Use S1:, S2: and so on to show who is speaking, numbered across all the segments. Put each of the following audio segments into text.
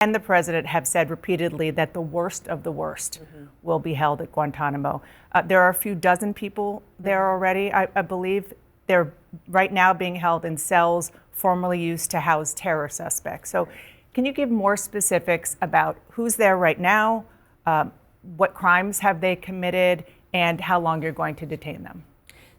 S1: and the president have said repeatedly that the worst of the worst will be held at Guantanamo. There are a few dozen people there already. I believe they're right now being held in cells formerly used to house terror suspects. So can you give more specifics about who's there right now, what crimes have they committed, and how long you're going to detain them?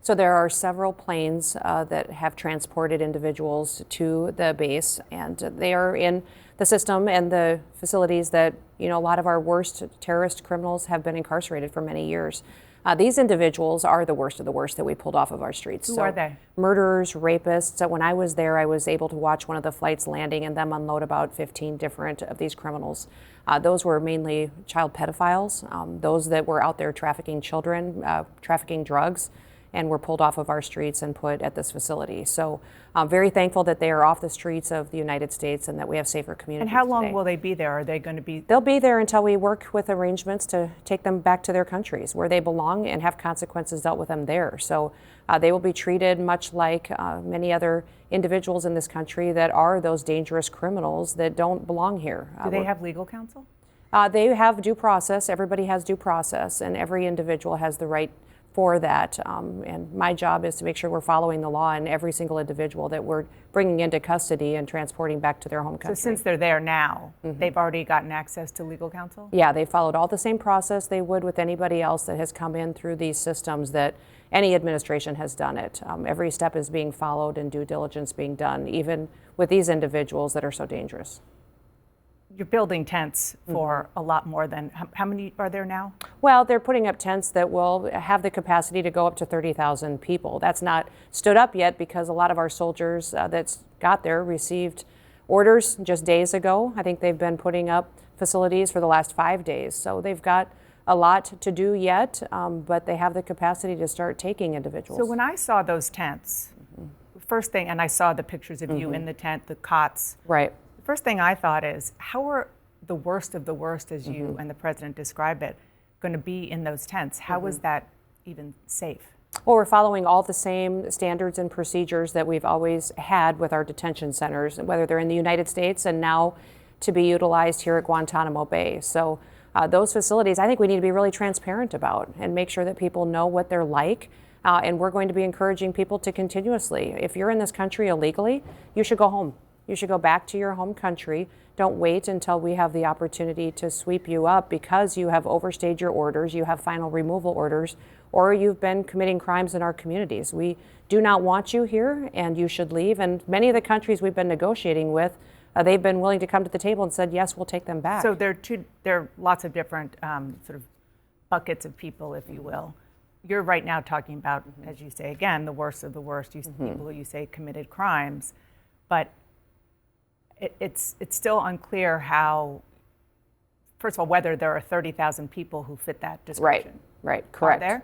S2: So there are several planes that have transported individuals to the base, and they are in the system and the facilities that, a lot of our worst terrorist criminals have been incarcerated for many years. These individuals are the worst of the worst that we pulled off of our streets.
S1: Who are they?
S2: Murderers, rapists. So when I was there, I was able to watch one of the flights landing and them unload about 15 different of these criminals. Those were mainly child pedophiles, those that were out there trafficking children, trafficking drugs, and were pulled off of our streets and put at this facility. So I'm very thankful that they are off the streets of the United States and that we have safer communities.
S1: And how long
S2: today.
S1: will they be there? Are they going to be?
S2: They'll be there until we work with arrangements to take them back to their countries where they belong and have consequences dealt with them there. So they will be treated much like many other individuals in this country that are those dangerous criminals that don't belong here.
S1: Do they have legal counsel?
S2: They have due process. Everybody has due process, and every individual has the right for that. And my job is to make sure we're following the law and every single individual that we're bringing into custody and transporting back to their home country.
S1: So since they're there now, they've already gotten access to legal counsel?
S2: Yeah, they followed all the same process they would with anybody else that has come in through these systems that any administration has done it. Every step is being followed and due diligence being done, even with these individuals that are so dangerous.
S1: You're building tents for a lot more than, how many are there now?
S2: Well, they're putting up tents that will have the capacity to go up to 30,000 people. That's not stood up yet because a lot of our soldiers that's got there received orders just days ago. I think they've been putting up facilities for the last 5 days. So they've got a lot to do yet, but they have the capacity to start taking individuals.
S1: So when I saw those tents, first thing, and I saw the pictures of you in the tent, the cots.
S2: Right.
S1: The first thing I thought is, how are the worst of the worst, as you and the president describe it, going to be in those tents? How is that even safe?
S2: Well, we're following all the same standards and procedures that we've always had with our detention centers, whether they're in the United States and now to be utilized here at Guantanamo Bay. So those facilities, I think we need to be really transparent about and make sure that people know what they're like. And we're going to be encouraging people to continuously, if you're in this country illegally, you should go home. You should go back to your home country. Don't wait until we have the opportunity to sweep you up because you have overstayed your orders, you have final removal orders, or you've been committing crimes in our communities. We do not want you here, and you should leave. And many of the countries we've been negotiating with, they've been willing to come to the table and said, yes, we'll take them back.
S1: So there are lots of different sort of buckets of people, if you will. You're right now talking about, as you say, again, the worst of the worst, people who you say committed crimes, but it's still unclear how, first of all, whether there are 30,000 people who fit that description.
S2: Right, correct.
S1: Are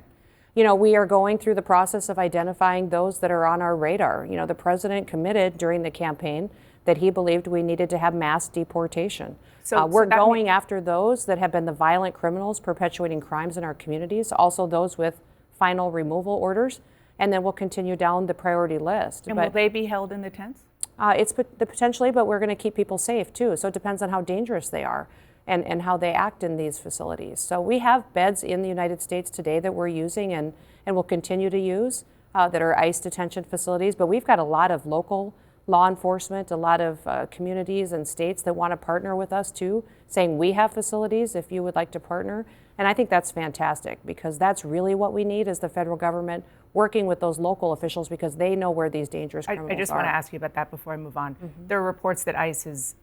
S1: there?
S2: We are going through the process of identifying those that are on our radar. The president committed during the campaign that he believed we needed to have mass deportation. So we're going after those that have been the violent criminals perpetuating crimes in our communities, also those with final removal orders, and then we'll continue down the priority list.
S1: And will they be held in the tents?
S2: It's potentially, but we're going to keep people safe too. So it depends on how dangerous they are and how they act in these facilities. So we have beds in the United States today that we're using and will continue to use that are ICE detention facilities. But we've got a lot of local law enforcement, a lot of communities and states that want to partner with us too, saying we have facilities if you would like to partner. And I think that's fantastic because that's really what we need is the federal government working with those local officials because they know where these dangerous criminals are.
S1: I just want to ask you about that before I move on. There are reports that ICE is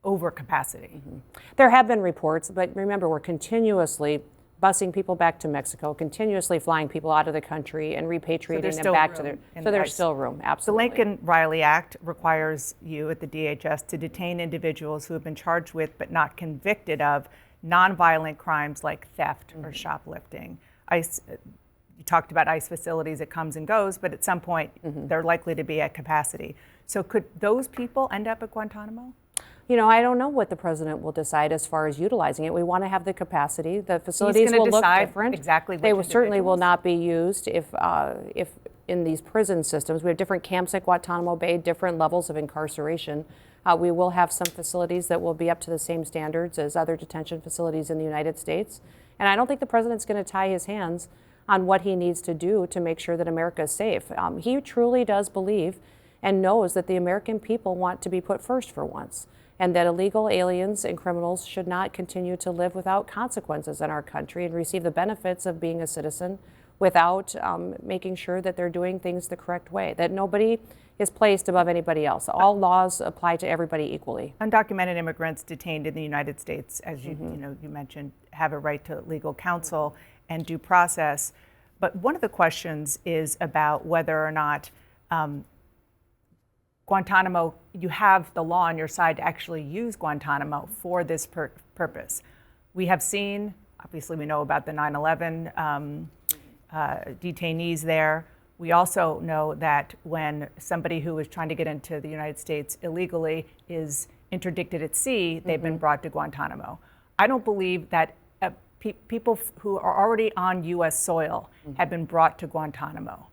S1: over capacity.
S2: There have been reports, but remember, we're continuously busing people back to Mexico, continuously flying people out of the country and repatriating them back to their. So there's still room, absolutely.
S1: The Lincoln-Riley Act requires you at the DHS to detain individuals who have been charged with but not convicted of nonviolent crimes like theft or shoplifting. ICE, you talked about ICE facilities, it comes and goes, but at some point they're likely to be at capacity. So could those people end up at Guantanamo?
S2: I don't know what the president will decide as far as utilizing it. We want to have the capacity. The facilities will look different.
S1: Exactly.
S2: They certainly will not be used if in these prison systems. We have different camps at Guantanamo Bay, different levels of incarceration. We will have some facilities that will be up to the same standards as other detention facilities in the United States. And I don't think the president's going to tie his hands on what he needs to do to make sure that America is safe. He truly does believe and knows that the American people want to be put first for once, and that illegal aliens and criminals should not continue to live without consequences in our country and receive the benefits of being a citizen without making sure that they're doing things the correct way, that nobody is placed above anybody else. All laws apply to everybody equally.
S1: Undocumented immigrants detained in the United States, as you mentioned, have a right to legal counsel and due process. But one of the questions is about whether or not Guantanamo, you have the law on your side to actually use Guantanamo for this purpose. We have seen, obviously we know about the 9/11 detainees there. We also know that when somebody who is trying to get into the United States illegally is interdicted at sea, they've been brought to Guantanamo. I don't believe that people who are already on U.S. soil have been brought to Guantanamo.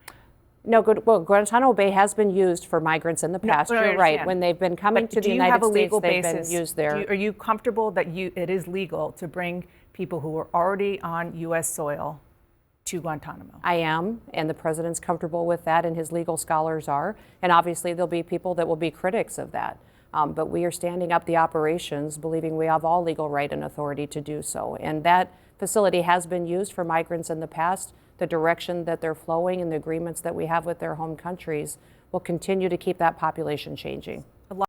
S2: No, well, Guantanamo Bay has been used for migrants in the past.
S1: No,
S2: you're right. When they've been coming to the United States, they've been used there.
S1: Are you comfortable that it is legal to bring people who are already on U.S. soil to Guantanamo?
S2: I am, and the president's comfortable with that, and his legal scholars are. And obviously, there'll be people that will be critics of that. But we are standing up the operations, believing we have all legal right and authority to do so. And that facility has been used for migrants in the past. The direction that they're flowing and the agreements that we have with their home countries will continue to keep that population changing.